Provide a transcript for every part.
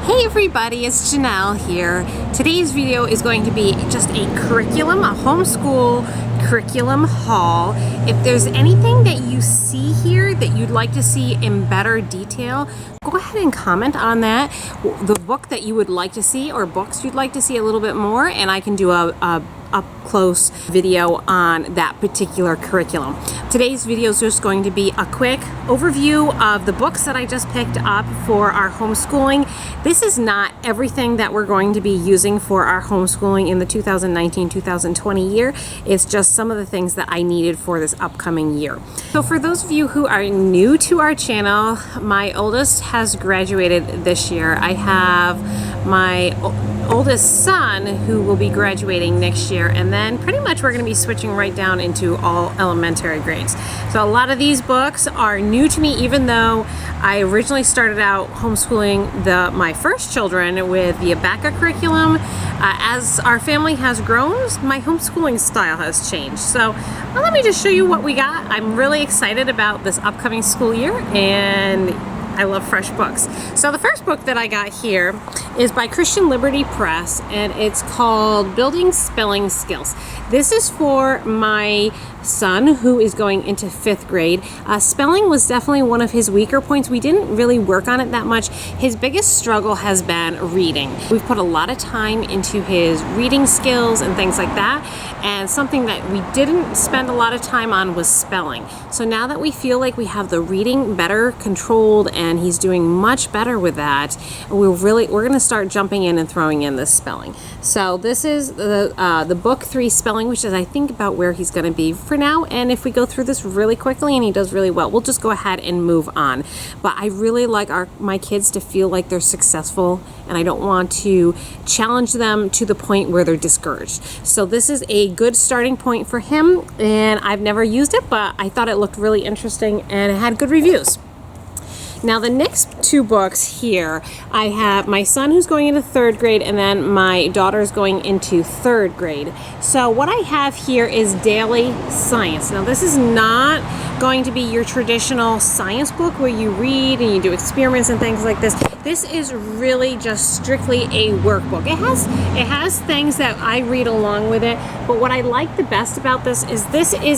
Hey everybody, it's Janelle here. Today's video is going to be just a curriculum, a homeschool curriculum haul. If there's anything that you see here that you'd like to see in better detail, go ahead and comment on that. The book that you would like to see or books you'd like to see a little bit more, and I can do a up close video on that particular curriculum. Today's video is just going to be a quick overview of the books that I just picked up for our homeschooling. This is not everything that we're going to be using for our homeschooling in the 2019-2020 year. It's just some of the things that I needed for this upcoming year. So for those of you who are new to our channel, my oldest has graduated this year. I have my oldest son who will be graduating next year, and then pretty much we're going to be switching right down into all elementary grades. So a lot of these books are new to me, even though I originally started out homeschooling my first children with the Abaca curriculum. As our family has grown, my homeschooling style has changed. So let me just show you what we got. I'm really excited about this upcoming school year, and I love fresh books. So the first book that I got here is by Christian Liberty Press, and it's called Building Spelling Skills. This is for my son who is going into 5th grade. Spelling was definitely one of his weaker points. We didn't really work on it that much. His biggest struggle has been reading. We've put a lot of time into his reading skills and things like that, and something that we didn't spend a lot of time on was spelling. So now that we feel like we have the reading better controlled and he's doing much better with that, we're going to start jumping in and throwing in this spelling. So this is the book 3 spelling, which is I think about where he's going to be for now. And if we go through this really quickly and he does really well, we'll just go ahead and move on. But I really like my kids to feel like they're successful, and I don't want to challenge them to the point where they're discouraged. So this is a good starting point for him, and I've never used it, but I thought it looked really interesting and it had good reviews. Now the next 2 books here, I have my son who's going into 3rd grade, and then my daughter's going into 3rd grade. So what I have here is Daily Science. Now this is not going to be your traditional science book where you read and you do experiments and things like this. This is really just strictly a workbook. It has things that I read along with it, but what I like the best about this is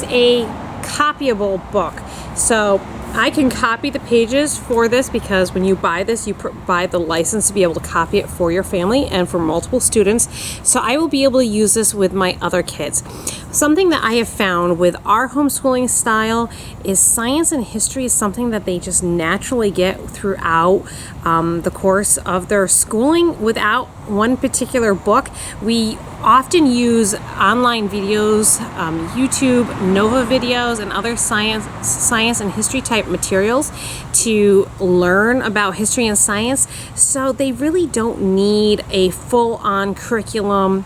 a copyable book. So I can copy the pages for this, because when you buy this, you buy the license to be able to copy it for your family and for multiple students. So I will be able to use this with my other kids. Something that I have found with our homeschooling style is science and history is something that they just naturally get throughout the course of their schooling without one particular book. We often use online videos, YouTube, Nova videos, and other science and history type materials to learn about history and science. So they really don't need a full-on curriculum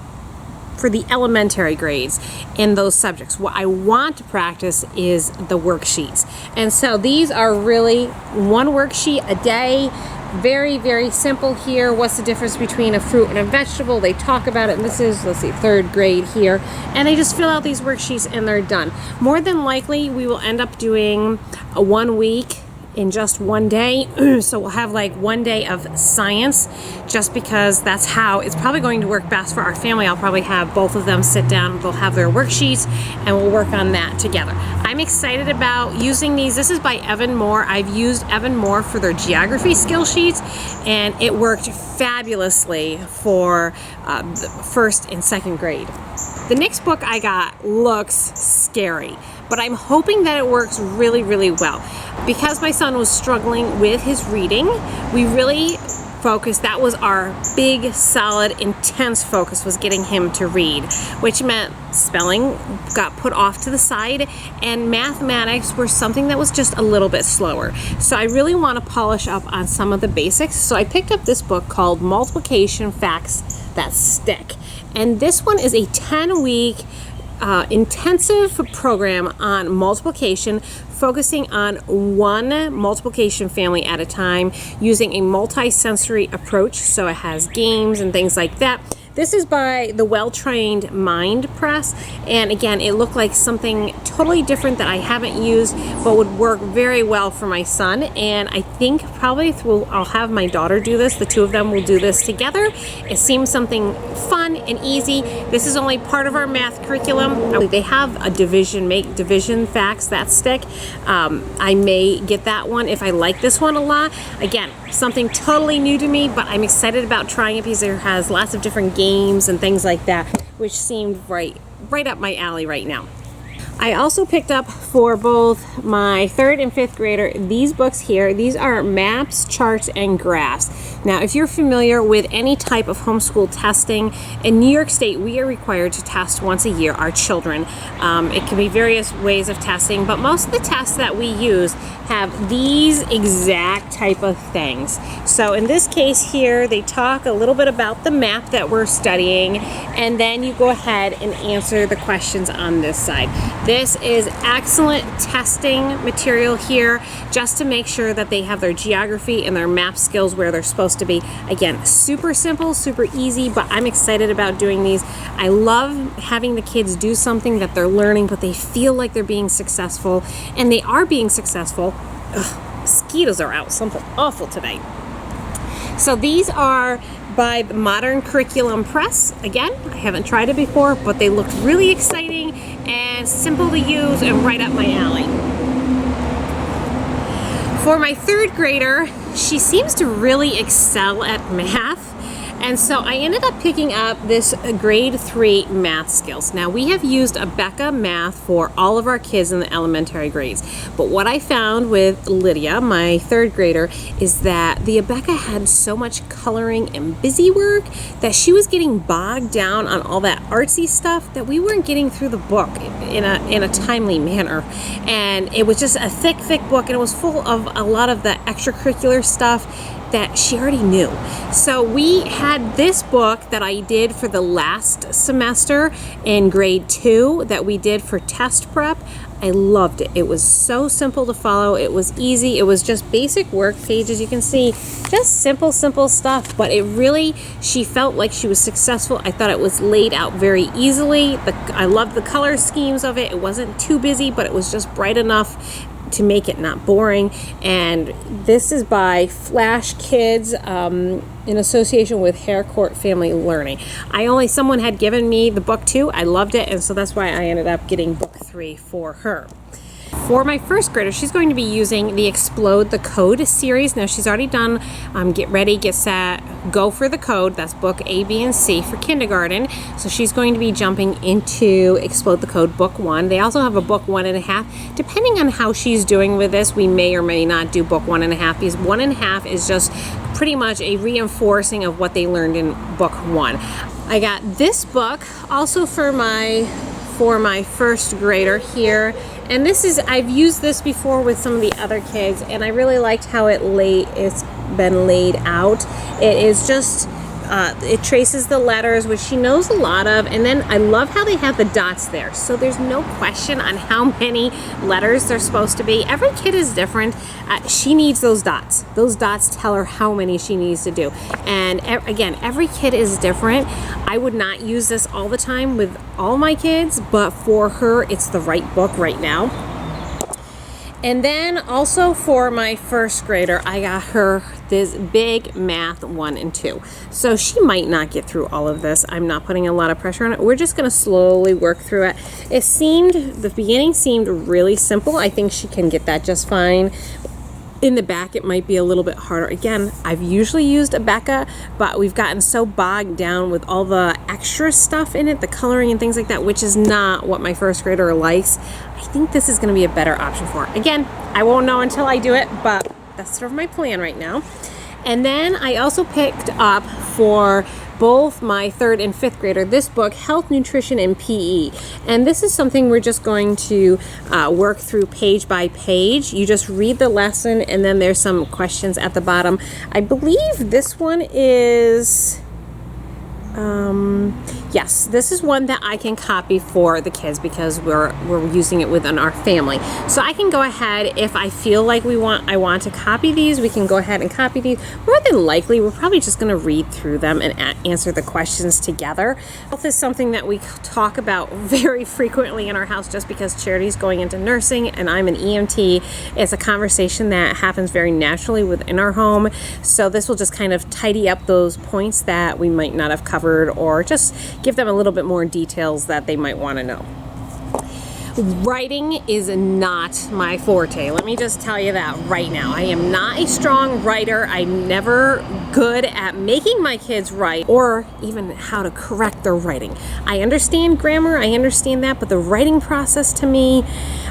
for the elementary grades in those subjects. What I want to practice is the worksheets. And so these are really one worksheet a day. Very, very simple here. What's the difference between a fruit and a vegetable? They talk about it, and this is, let's see, 3rd grade here. And they just fill out these worksheets and they're done. More than likely, we will end up doing a 1 week in just one day. So we'll have like 1 day of science, just because that's how it's probably going to work best for our family. I'll probably have both of them sit down, they'll have their worksheets, and we'll work on that together. I'm excited about using these. This is by Evan Moore. I've used Evan Moore for their geography skill sheets, and it worked fabulously for the 1st and 2nd grade. The next book I got looks scary, but I'm hoping that it works really, really well. Because my son was struggling with his reading, we really focused, that was our big, solid, intense focus, was getting him to read, which meant spelling got put off to the side, and mathematics were something that was just a little bit slower. So I really want to polish up on some of the basics. So I picked up this book called Multiplication Facts That Stick. And this one is a 10-week intensive program on multiplication, focusing on one multiplication family at a time using a multi-sensory approach. So it has games and things like that. This is by the Well-Trained Mind Press, and again, it looked like something totally different that I haven't used but would work very well for my son. And I think probably I'll have my daughter do this. The two of them will do this together. It seems something fun and easy. This is only part of our math curriculum. They have a make division facts that stick. I may get that one if I like this one a lot. Again, something totally new to me, but I'm excited about trying it because it has lots of different games and things like that, which seemed right up my alley right now. I also picked up for both my 3rd and 5th grader these books here. These are maps, charts, and graphs. Now, if you're familiar with any type of homeschool testing, in New York State, we are required to test once a year our children. It can be various ways of testing, but most of the tests that we use have these exact type of things. So in this case here, they talk a little bit about the map that we're studying, and then you go ahead and answer the questions on this side. This is excellent testing material here just to make sure that they have their geography and their map skills where they're supposed to be. Again, super simple, super easy, but I'm excited about doing these. I love having the kids do something that they're learning, but they feel like they're being successful, and they are being successful. Ugh, mosquitoes are out, something awful today. So these are by the Modern Curriculum Press. Again, I haven't tried it before, but they look really exciting and simple to use and right up my alley. For my 3rd grader, she seems to really excel at math. And so I ended up picking up this grade 3 math skills. Now, we have used Abeka Math for all of our kids in the elementary grades. But what I found with Lydia, my 3rd grader, is that the Abeka had so much coloring and busy work that she was getting bogged down on all that artsy stuff that we weren't getting through the book in a timely manner. And it was just a thick book, and it was full of a lot of the extracurricular stuff that she already knew. So we had this book that I did for the last semester in grade 2 that we did for test prep. I loved it. It was so simple to follow. It was easy. It was just basic work pages. You can see just simple stuff, but it really, she felt like she was successful. I thought it was laid out very easily. I loved the color schemes of it. It wasn't too busy, but it was just bright enough to make it not boring. And this is by Flash Kids in association with Harcourt Family Learning. Someone had given me the book too. I loved it, and so that's why I ended up getting book 3 for her. For my 1st grader, she's going to be using the Explode the Code series. Now, she's already done Get Ready, Get Set, Go for the Code. That's book A, B, and C for kindergarten. So she's going to be jumping into Explode the Code book 1. They also have a book 1.5. Depending on how she's doing with this, we may or may not do book 1.5, because 1.5 is just pretty much a reinforcing of what they learned in book 1. I got this book also for my 1st grader here. And I've used this before with some of the other kids, and I really liked how it's been laid out. It is just, it traces the letters, which she knows a lot of, and then I love how they have the dots there. So there's no question on how many letters they're supposed to be. Every kid is different. She needs those dots. Those dots tell her how many she needs to do. And again, every kid is different. I would not use this all the time with all my kids, but for her, it's the right book right now. And then also for my 1st grader, I got her this big math 1 and 2. So she might not get through all of this. I'm not putting a lot of pressure on it. We're just going to slowly work through it. The beginning seemed really simple. I think she can get that just fine. In the back, it might be a little bit harder. Again, I've usually used Abeka, but we've gotten so bogged down with all the extra stuff in it, the coloring and things like that, which is not what my 1st grader likes. I think this is going to be a better option for her. Again, I won't know until I do it, but that's sort of my plan right now. And then I also picked up for both my 3rd and 5th grader this book, Health, Nutrition, and PE. And this is something we're just going to work through page by page. You just read the lesson, and then there's some questions at the bottom. I believe this one is Yes, this is one that I can copy for the kids because we're using it within our family. So I can go ahead, if I feel like I want to copy these, we can go ahead and copy these. More than likely, we're probably just going to read through them and answer the questions together. Health is something that we talk about very frequently in our house just because Charity's going into nursing and I'm an EMT. It's a conversation that happens very naturally within our home. So this will just kind of tidy up those points that we might not have covered, or just give them a little bit more details that they might want to know. Writing is not my forte. Let me just tell you that right now. I am not a strong writer. I'm never good at making my kids write or even how to correct their writing. I understand grammar, I understand that, but the writing process to me,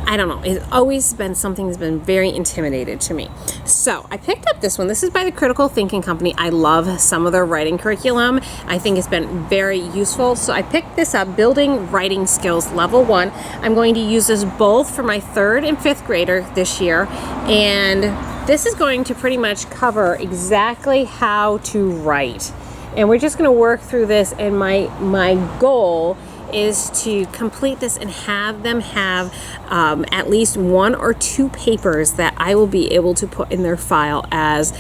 I don't know, it's always been something that's been very intimidated to me. So I picked up this one. This is by the Critical Thinking Company. I love some of their writing curriculum. I think it's been very useful. So I picked this up, Building Writing Skills Level 1. I'm going to use this both for my 3rd and 5th grader this year. And this is going to pretty much cover exactly how to write. And we're just going to work through this, and my goal is to complete this and have them have at least 1 or 2 papers that I will be able to put in their file as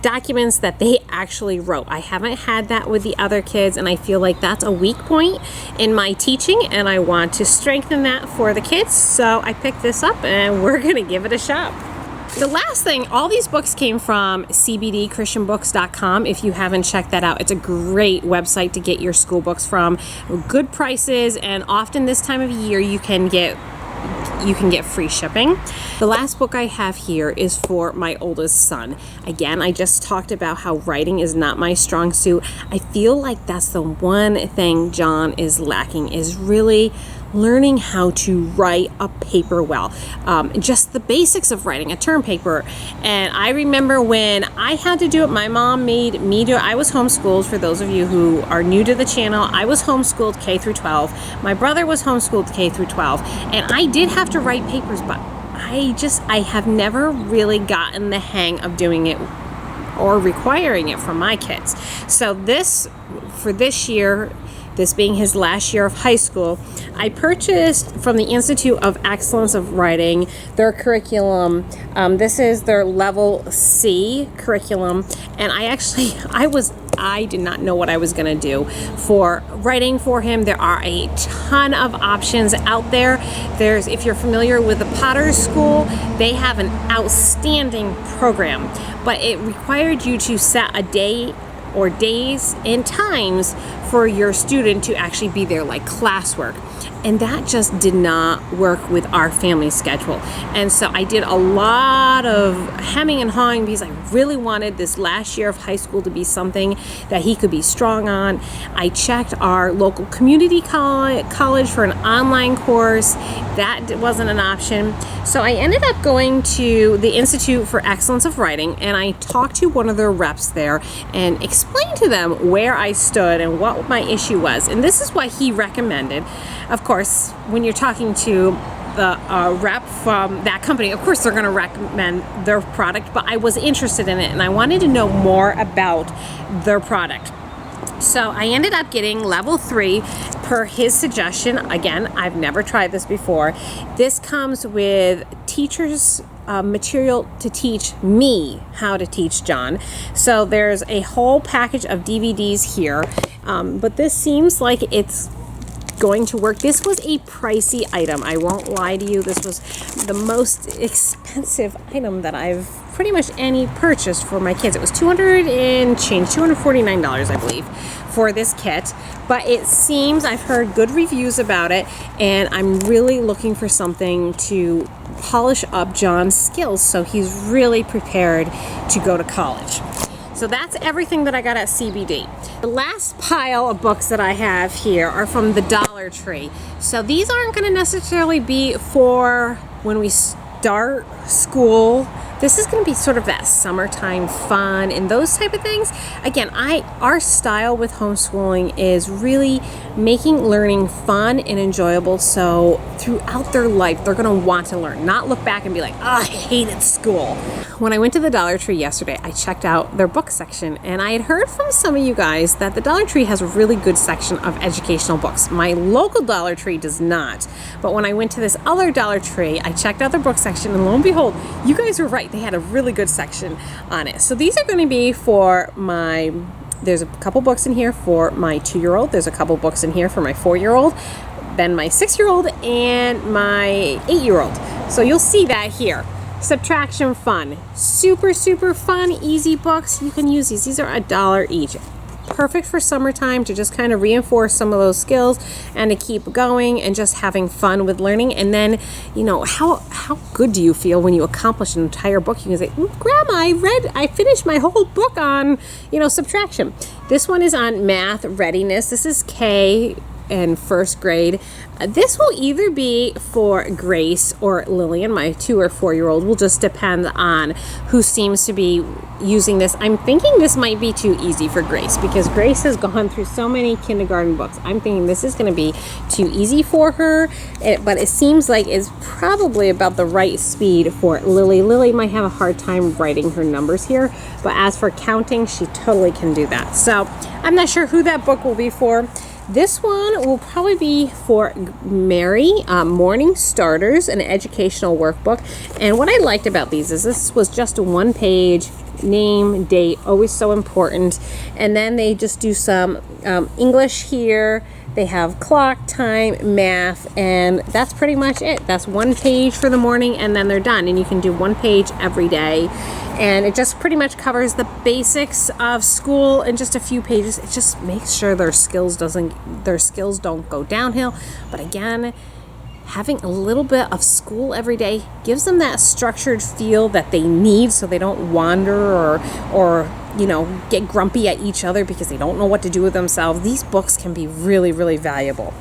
documents that they actually wrote. I haven't had that with the other kids, and I feel like that's a weak point in my teaching, and I want to strengthen that for the kids. So I picked this up and we're gonna give it a shot. The last thing, all these books came from cbdchristianbooks.com. If you haven't checked that out, it's a great website to get your school books from. Good prices, and often this time of year you can get free shipping. The last book I have here is for my oldest son. Again, I just talked about how writing is not my strong suit. I feel like that's the one thing John is lacking, is really learning how to write a paper well. Just the basics of writing a term paper. And I remember when I had to do it, my mom made me do it. I was homeschooled. For those of you who are new to the channel, I was homeschooled K through 12. My brother was homeschooled K through 12. And I did have to write papers, but I have never really gotten the hang of doing it or requiring it from my kids. So for this year, this being his last year of high school, I purchased from the Institute of Excellence of Writing their curriculum. This is their level C curriculum, and I did not know what I was going to do for writing for him. There are a ton of options out there. If you're familiar with the Potter's School, they have an outstanding program, but it required you to set a day or days and times for your student to actually be there, like classwork. And that just did not work with our family schedule. And so I did a lot of hemming and hawing because I really wanted this last year of high school to be something that he could be strong on. I checked our local community college for an online course. That wasn't an option. So I ended up going to the Institute for Excellence of Writing, and I talked to one of their reps there and explained to them where I stood and what my issue was. And this is what he recommended. Of course, when you're talking to the rep from that company, of course they're going to recommend their product, but I was interested in it and I wanted to know more about their product. So I ended up getting level 3 per his suggestion. Again, I've never tried this before. This comes with teachers' material to teach me how to teach John. So there's a whole package of DVDs here, but this seems like it's going to work. This was a pricey item. I won't lie to you. This was the most expensive item that I've pretty much purchased for my kids. It was $249, I believe, for this kit. But it seems, I've heard good reviews about it, and I'm really looking for something to polish up John's skills so he's really prepared to go to college. So that's everything that I got at CBD. The last pile of books that I have here are from the Dollar Tree. So these aren't going to necessarily be for when we start school This is going to be sort of that summertime fun and those type of things. Again, our style with homeschooling is really making learning fun and enjoyable, so throughout their life they're going to want to learn, not look back and be like, oh, I hated school. When I went to the Dollar Tree yesterday, I checked out their book section, and I had heard from some of you guys that the Dollar Tree has a really good section of educational books. My local Dollar Tree does not, but when I went to this other Dollar Tree, I checked out their book section, and lo and behold, you guys were right. They had a really good section on it. So these are going to be for there's a couple books in here for my 2-year-old. There's a couple books in here for my 4-year-old, then my 6-year-old, and my 8-year-old. So you'll see that here. Subtraction fun. Super, super fun, easy books. You can use these. These are $1 each. Perfect for summertime to just kind of reinforce some of those skills and to keep going and just having fun with learning. And then, you know, how good do you feel when you accomplish an entire book? You can say, Grandma, I finished my whole book on, subtraction. This one is on math readiness. This is K in first grade. This will either be for Grace or Lillian, my 2 or 4-year-old. Will just depend on who seems to be using this. I'm thinking this might be too easy for Grace because Grace has gone through so many kindergarten books. I'm thinking this is going to be too easy for her, but it seems like it's probably about the right speed for Lily. Lily might have a hard time writing her numbers here, but as for counting, she totally can do that. So I'm not sure who that book will be for. This one will probably be for Mary, Morning Starters, an educational workbook. And what I liked about these is this was just a 1-page, name, date, always so important. And then they just do some English here. They have clock, time, math, and that's pretty much it. That's 1 page for the morning, and then they're done. And you can do 1 page every day. And it just pretty much covers the basics of school in just a few pages. It just makes sure their skills don't go downhill. But again, having a little bit of school every day gives them that structured feel that they need, so they don't wander or get grumpy at each other because they don't know what to do with themselves. These books can be really, really valuable.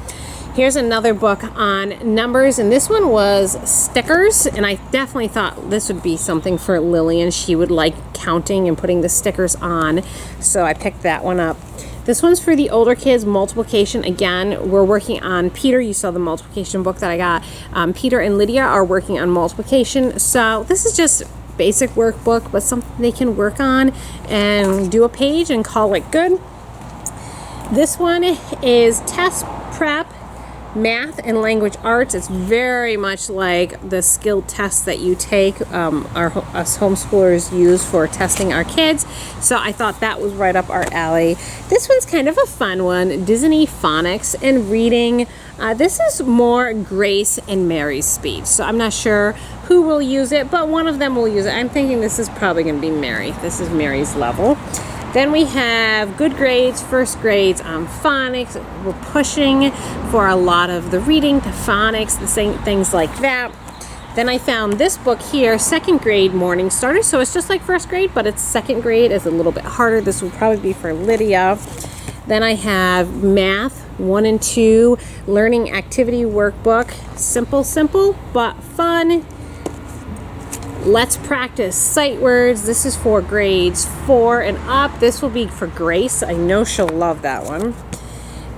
Here's another book on numbers, and this one was stickers, and I definitely thought this would be something for Lillian. She would like counting and putting the stickers on, so I picked that one up. This one's for the older kids, multiplication. Again, we're working on Peter. You saw the multiplication book that I got. Peter and Lydia are working on multiplication, so this is just basic workbook, but something they can work on and do a page and call it good. This one is test prep, math and language arts. It's very much like the skill tests that you take, us homeschoolers use for testing our kids. So I thought that was right up our alley. This one's kind of a fun one, Disney phonics and reading. This is more Grace and Mary's speed. So I'm not sure who will use it, but one of them will use it. I'm thinking this is probably going to be Mary. This is Mary's level. Then we have good grades, first grades on phonics. We're pushing for a lot of the reading, the phonics, the same things like that. Then I found this book here, second grade morning starters. So it's just like first grade, but it's second grade. It's a little bit harder. This will probably be for Lydia. Then I have math 1 and 2, learning activity workbook. Simple, but fun. Let's practice sight words. This is for grades 4 and up. This will be for Grace. I know she'll love that one.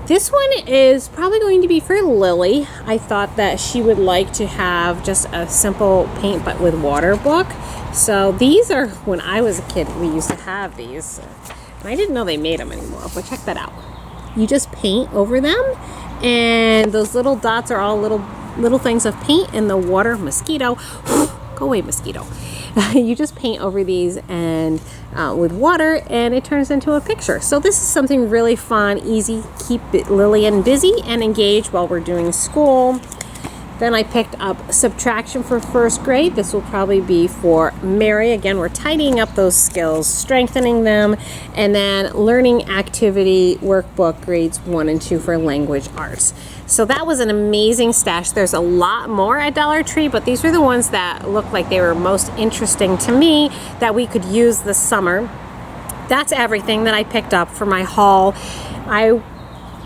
This one is probably going to be for Lily. I thought that she would like to have just a simple paint but with water book. So these are, when I was a kid, we used to have these. And I didn't know they made them anymore, but check that out. You just paint over them, and those little dots are all little things of paint in the water. Mosquito. Go away, mosquito. You just paint over these and with water, and it turns into a picture. So this is something really fun, easy, keep Lillian busy and engaged while we're doing school. Then I picked up subtraction for first grade. This will probably be for Mary. Again, we're tidying up those skills, strengthening them, and then learning activity workbook grades 1 and 2 for language arts. So that was an amazing stash. There's a lot more at Dollar Tree, but these were the ones that looked like they were most interesting to me that we could use this summer. That's everything that I picked up for my haul. I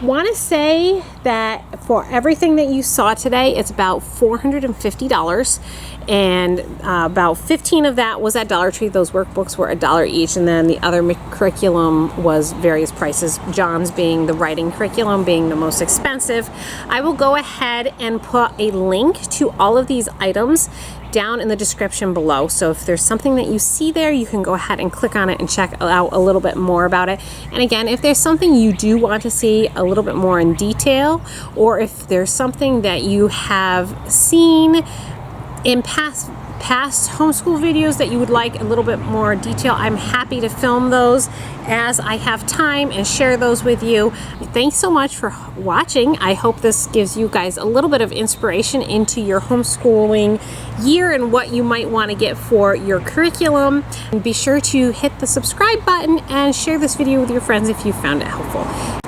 want to say that for everything that you saw today, it's about $450, and about 15 of that was at Dollar Tree. Those workbooks were $1 each, and then the other curriculum was various prices, John's being the writing curriculum being the most expensive. I will go ahead and put a link to all of these items down in the description below. So if there's something that you see there, you can go ahead and click on it and check out a little bit more about it. And again, if there's something you do want to see a little bit more in detail, or if there's something that you have seen in past homeschool videos that you would like a little bit more detail, I'm happy to film those as I have time and share those with you. Thanks so much for watching. I hope this gives you guys a little bit of inspiration into your homeschooling year and what you might want to get for your curriculum. And be sure to hit the subscribe button and share this video with your friends if you found it helpful.